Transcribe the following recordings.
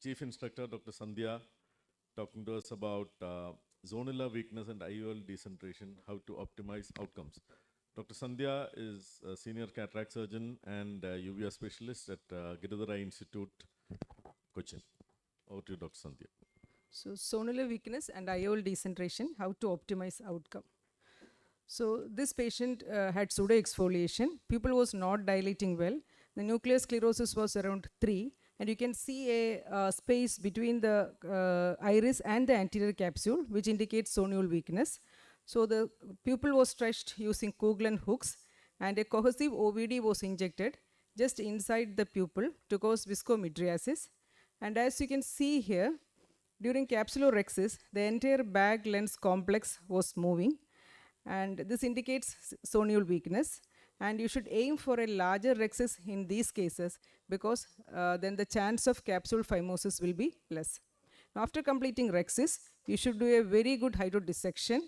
Chief Instructor Dr. Sandhya talking to us about zonular weakness and IOL decentration, how to optimize outcomes. Dr. Sandhya is a senior cataract surgeon and UVA specialist at Giridhara Institute, Cochin. Over to you, Dr. Sandhya. So zonular weakness and IOL decentration, how to optimize outcome. So this patient had pseudo-exfoliation. Pupil was not dilating well. The nuclear sclerosis was around 3, and you can see a space between the iris and the anterior capsule, which indicates zonual weakness. So the pupil was stretched using Coughlin hooks, and a cohesive OVD was injected just inside the pupil to cause viscomydriasis. And as you can see here, during capsulorhexis, the entire bag lens complex was moving, and this indicates zonual weakness. And you should aim for a larger rhexis in these cases because then the chance of capsule phimosis will be less. Now, after completing rhexis, you should do a very good hydrodissection.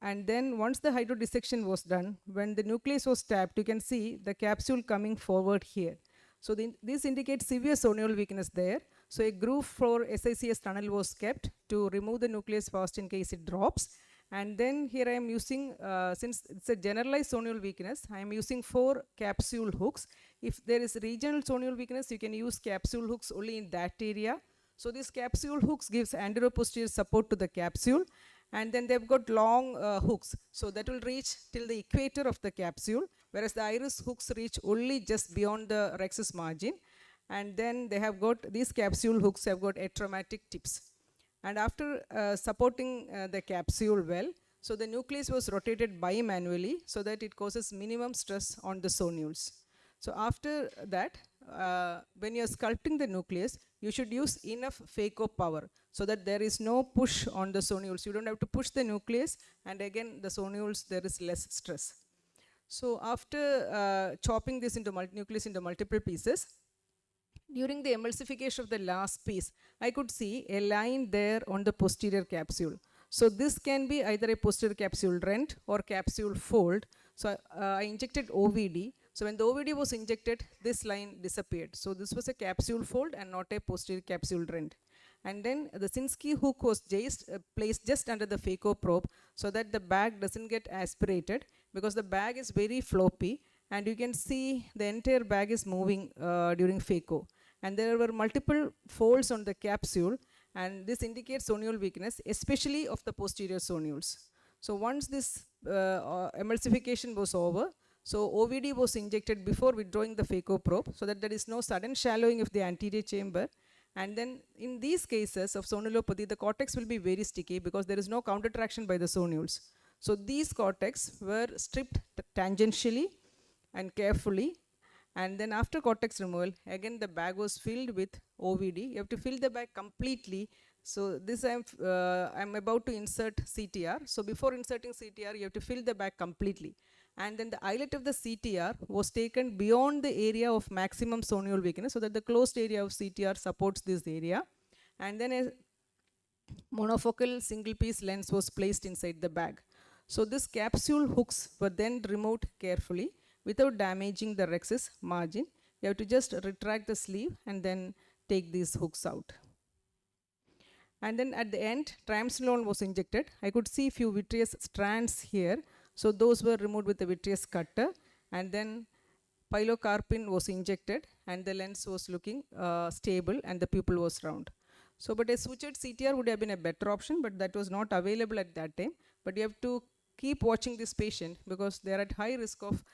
And then once the hydrodissection was done, when the nucleus was tapped, you can see the capsule coming forward here. So this indicates severe zonual weakness there. So a groove for SICS tunnel was kept to remove the nucleus fast in case it drops. And then here I am using, since it's a generalized zonual weakness, I am using 4 capsule hooks. If there is regional zonual weakness, you can use capsule hooks only in that area. So these capsule hooks gives anteroposterior support to the capsule, and then they've got long hooks. So that will reach till the equator of the capsule, whereas the iris hooks reach only just beyond the rhexis margin. And then they have got, these capsule hooks have got atraumatic tips. And after supporting the capsule well, so the nucleus was rotated bimanually so that it causes minimum stress on the zonules. So after that, when you are sculpting the nucleus, you should use enough phaco power so that there is no push on the zonules. You don't have to push the nucleus, and again the zonules, there is less stress. So after chopping this into nucleus into multiple pieces, during the emulsification of the last piece, I could see a line there on the posterior capsule. So this can be either a posterior capsule rent or capsule fold. So I injected OVD. So when the OVD was injected, this line disappeared. So this was a capsule fold and not a posterior capsule rent. And then the Sinskey hook was placed just under the phaco probe so that the bag doesn't get aspirated, because the bag is very floppy, and you can see the entire bag is moving during phaco. And there were multiple folds on the capsule, and this indicates zonual weakness, especially of the posterior zonules. So once this emulsification was over, so OVD was injected before withdrawing the phaco probe so that there is no sudden shallowing of the anterior chamber. And then in these cases of zonulopathy, the cortex will be very sticky because there is no counter traction by the zonules. So these cortex were stripped tangentially and carefully. And then after cortex removal, again the bag was filled with OVD. You have to fill the bag completely. So this I'm about to insert CTR. So before inserting CTR, you have to fill the bag completely. And then the eyelet of the CTR was taken beyond the area of maximum zonual weakness so that the closed area of CTR supports this area. And then a monofocal single piece lens was placed inside the bag. So this capsule hooks were then removed carefully without damaging the rhexis margin. You have to just retract the sleeve and then take these hooks out. And then at the end, triamcinolone was injected. I could see few vitreous strands here. So those were removed with the vitreous cutter. And then pilocarpine was injected, and the lens was looking stable, and the pupil was round. So, but a sutured CTR would have been a better option, but that was not available at that time. But you have to keep watching this patient because they are at high risk of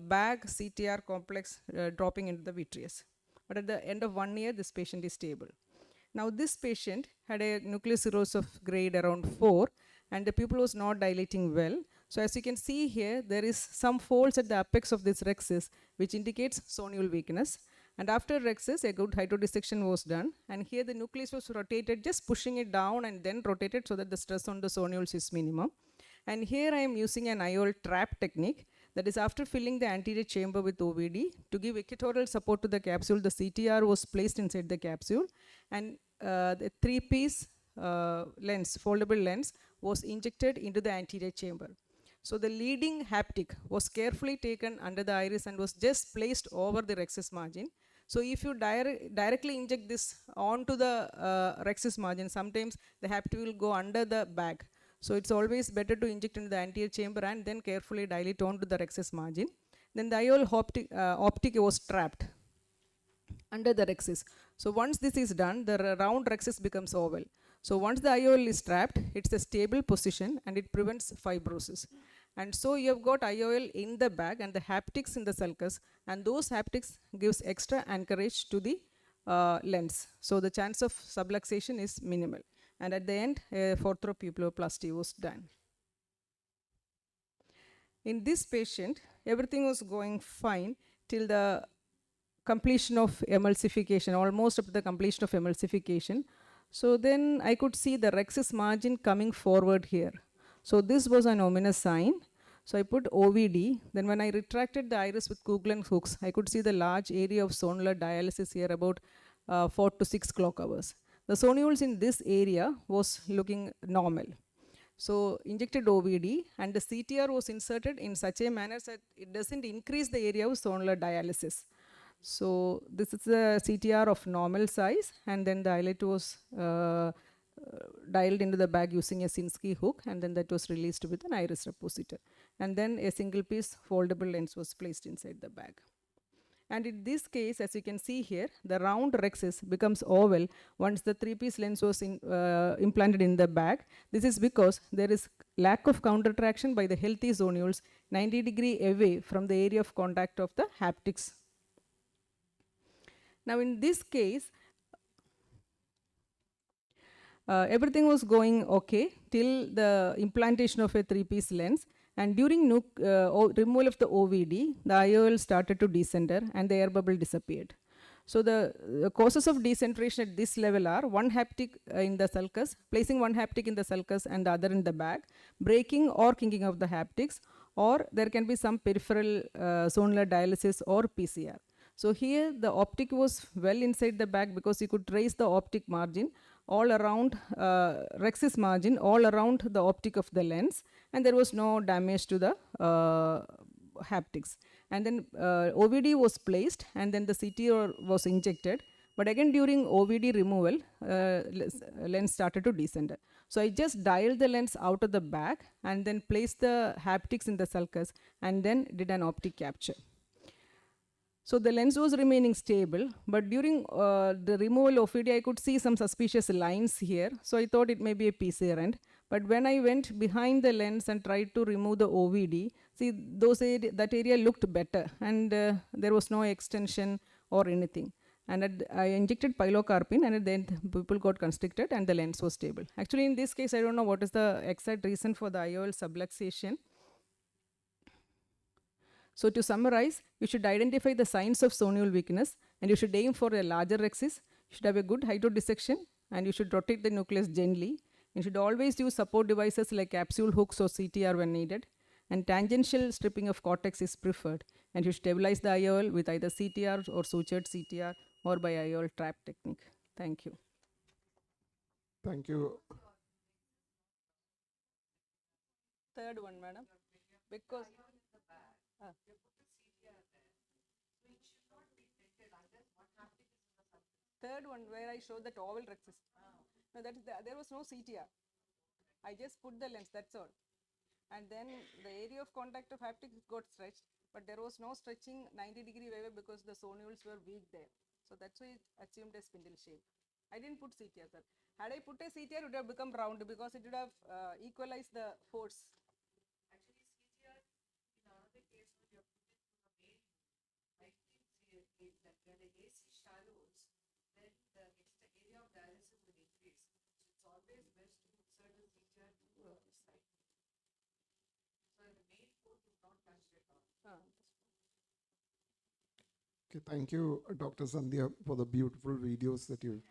bag CTR complex dropping into the vitreous. But at the end of 1 year, this patient is stable. Now this patient had a nuclear cirrhosis of grade around 4, and the pupil was not dilating well. So as you can see here, there is some folds at the apex of this rhexis, which indicates zonual weakness. And after rhexis, a good hydrodissection was done, and here the nucleus was rotated, just pushing it down and then rotated so that the stress on the zonules is minimum. And here I am using an IOL trap technique. That is, after filling the anterior chamber with OVD, to give equatorial support to the capsule, the CTR was placed inside the capsule, and the 3-piece lens, foldable lens, was injected into the anterior chamber. So the leading haptic was carefully taken under the iris and was just placed over the rhexis margin. So if you directly inject this onto the rhexis margin, sometimes the haptic will go under the bag. So it's always better to inject into the anterior chamber and then carefully dilate onto the rhexis margin. Then the IOL optic was trapped under the rhexis. So once this is done, the round rhexis becomes oval. So once the IOL is trapped, it's a stable position and it prevents fibrosis. And so you have got IOL in the bag and the haptics in the sulcus, and those haptics gives extra anchorage to the lens. So the chance of subluxation is minimal. And at the end, orthopupilloplasty was done. In this patient, everything was going fine till the completion of emulsification, almost up to the completion of emulsification. So then I could see the rhexis margin coming forward here. So this was an ominous sign. So I put OVD. Then when I retracted the iris with Kuglen hooks, I could see the large area of zonular dialysis here, about 4 to 6 clock hours. The zonules in this area was looking normal. So injected OVD and the CTR was inserted in such a manner that it doesn't increase the area of zonular dialysis. So this is the CTR of normal size, and then the eyelet was dialed into the bag using a Sinskey hook, and then that was released with an iris repositor. And then a single piece foldable lens was placed inside the bag. And in this case, as you can see here, the round rhexis becomes oval once the 3-piece lens was implanted in the bag. This is because there is lack of countertraction by the healthy zonules 90 degree away from the area of contact of the haptics. Now in this case, everything was going okay till the implantation of a 3-piece lens. And during removal of the OVD, the IOL started to decenter and the air bubble disappeared. So the causes of decentration at this level are one haptic in the sulcus, placing one haptic in the sulcus and the other in the bag, breaking or kinking of the haptics, or there can be some peripheral zonular dialysis or PCR. So here the optic was well inside the bag because you could trace the optic margin all around, rhexis margin all around the optic of the lens, and there was no damage to the haptics. And then OVD was placed and then the CTR was injected, but again during OVD removal, lens started to decenter. So I just dialed the lens out of the bag and then placed the haptics in the sulcus and then did an optic capture. So the lens was remaining stable, but during the removal of OVD, I could see some suspicious lines here. So I thought it may be a PC errand. But when I went behind the lens and tried to remove the OVD, see that area looked better, and there was no extension or anything. And I injected pilocarpine, and then people got constricted and the lens was stable. Actually, in this case, I don't know what is the exact reason for the IOL subluxation. So to summarize, you should identify the signs of zonule weakness, and you should aim for a larger rhexis. You should have a good hydrodissection, and you should rotate the nucleus gently. You should always use support devices like capsule hooks or CTR when needed. And tangential stripping of cortex is preferred. And you should stabilize the IOL with either CTR or sutured CTR or by IOL trap technique. Thank you. Thank you. Third one, madam. Because third one where I showed that oval rhexis. No, there was no CTR. I just put the lens, that's all. And then the area of contact of haptics got stretched, but there was no stretching 90 degree away because the zonules were weak there. So that's why it assumed a spindle shape. I didn't put CTR, sir. Had I put a CTR, it would have become round because it would have equalized the force. Actually, CTR, in another case, when you have put it from a main, I think that when the AC shallows, then the area of dialysis will increase. So it's always best to put certain CTR to this side. So the main port is not touched at all. Okay, thank you, Dr. Sandhya, for the beautiful videos that you